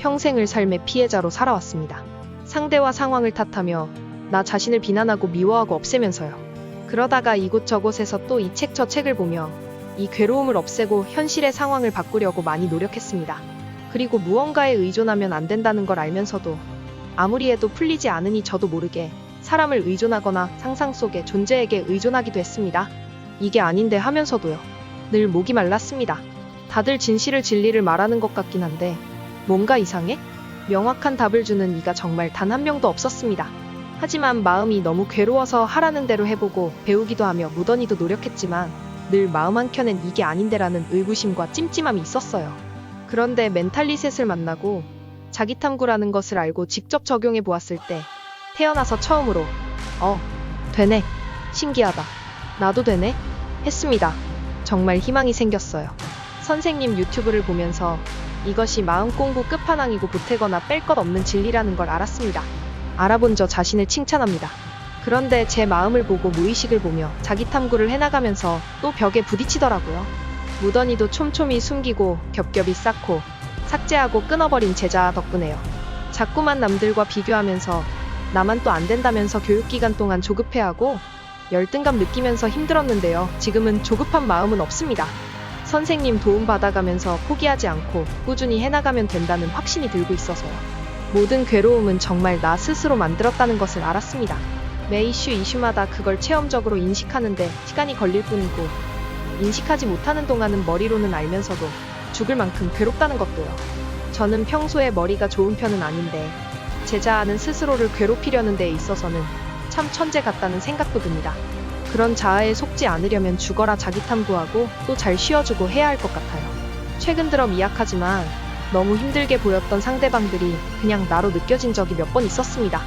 평생을 삶의 피해자로 살아왔습니다. 상대와 상황을 탓하며 나 자신을 비난하고 미워하고 없애면서요. 그러다가 이곳저곳에서 또 이 책 저 책을 보며 이 괴로움을 없애고 현실의 상황을 바꾸려고 많이 노력했습니다. 그리고 무언가에 의존하면 안 된다는 걸 알면서도 아무리 해도 풀리지 않으니 저도 모르게 사람을 의존하거나 상상 속의 존재에게 의존하기도 했습니다. 이게 아닌데 하면서도요. 늘 목이 말랐습니다. 다들 진실을 말하는 것 같긴 한데 뭔가 이상해? 명확한 답을 주는 이가 정말 단 한 명도 없었습니다. 하지만 마음이 너무 괴로워서 하라는 대로 해보고 배우기도 하며 무던히도 노력했지만 늘 마음 한켠엔 이게 아닌데라는 의구심과 찜찜함이 있었어요. 그런데 멘탈리셋을 만나고 자기탐구라는 것을 알고 직접 적용해 보았을 때 태어나서 처음으로 되네. 신기하다. 나도 되네. 했습니다. 정말 희망이 생겼어요. 선생님 유튜브를 보면서 이것이 마음 공부 끝판왕이고 보태거나 뺄 것 없는 진리라는 걸 알았습니다. 알아본 저 자신을 칭찬합니다. 그런데 제 마음을 보고 무의식을 보며 자기 탐구를 해나가면서 또 벽에 부딪히더라고요. 무던히도 촘촘히 숨기고 겹겹이 쌓고 삭제하고 끊어버린 제자 덕분에요. 자꾸만 남들과 비교하면서 나만 또 안 된다면서 교육기간 동안 조급해하고 열등감 느끼면서 힘들었는데요. 지금은 조급한 마음은 없습니다. 선생님 도움 받아가면서 포기하지 않고 꾸준히 해나가면 된다는 확신이 들고 있어서요. 모든 괴로움은 정말 나 스스로 만들었다는 것을 알았습니다. 매 이슈마다 그걸 체험적으로 인식하는데 시간이 걸릴 뿐이고 인식하지 못하는 동안은 머리로는 알면서도 죽을 만큼 괴롭다는 것도요. 저는 평소에 머리가 좋은 편은 아닌데 제 자아는 스스로를 괴롭히려는 데에 있어서는 참 천재 같다는 생각도 듭니다. 그런 자아에 속지 않으려면 죽어라 자기탐구하고 또 잘 쉬어주고 해야 할 것 같아요. 최근 들어 미약하지만 너무 힘들게 보였던 상대방들이 그냥 나로 느껴진 적이 몇 번 있었습니다.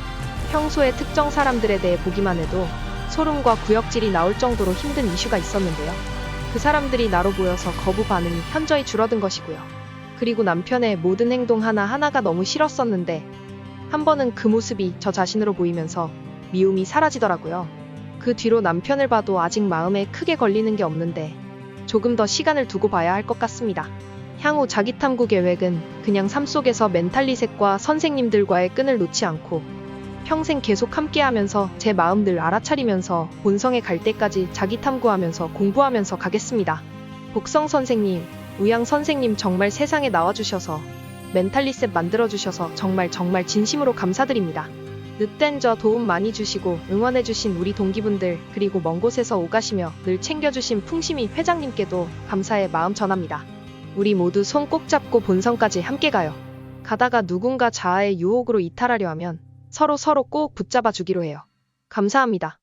평소에 특정 사람들에 대해 보기만 해도 소름과 구역질이 나올 정도로 힘든 이슈가 있었는데요. 그 사람들이 나로 보여서 거부 반응이 현저히 줄어든 것이고요. 그리고 남편의 모든 행동 하나하나가 너무 싫었었는데 한 번은 그 모습이 저 자신으로 보이면서 미움이 사라지더라고요. 그 뒤로 남편을 봐도 아직 마음에 크게 걸리는 게 없는데 조금 더 시간을 두고 봐야 할 것 같습니다. 향후 자기탐구 계획은 그냥 삶 속에서 멘탈리셋과 선생님들과의 끈을 놓지 않고 평생 계속 함께하면서 제 마음 늘 알아차리면서 본성에 갈 때까지 자기탐구하면서 공부하면서 가겠습니다. 복성 선생님, 우양 선생님 정말 세상에 나와주셔서 멘탈리셋 만들어주셔서 정말 진심으로 감사드립니다. 늦된 저 도움 많이 주시고 응원해주신 우리 동기분들 그리고 먼 곳에서 오가시며 늘 챙겨주신 풍심이 회장님께도 감사의 마음 전합니다. 우리 모두 손 꼭 잡고 본성까지 함께 가요. 가다가 누군가 자아의 유혹으로 이탈하려 하면 서로 꼭 붙잡아 주기로 해요. 감사합니다.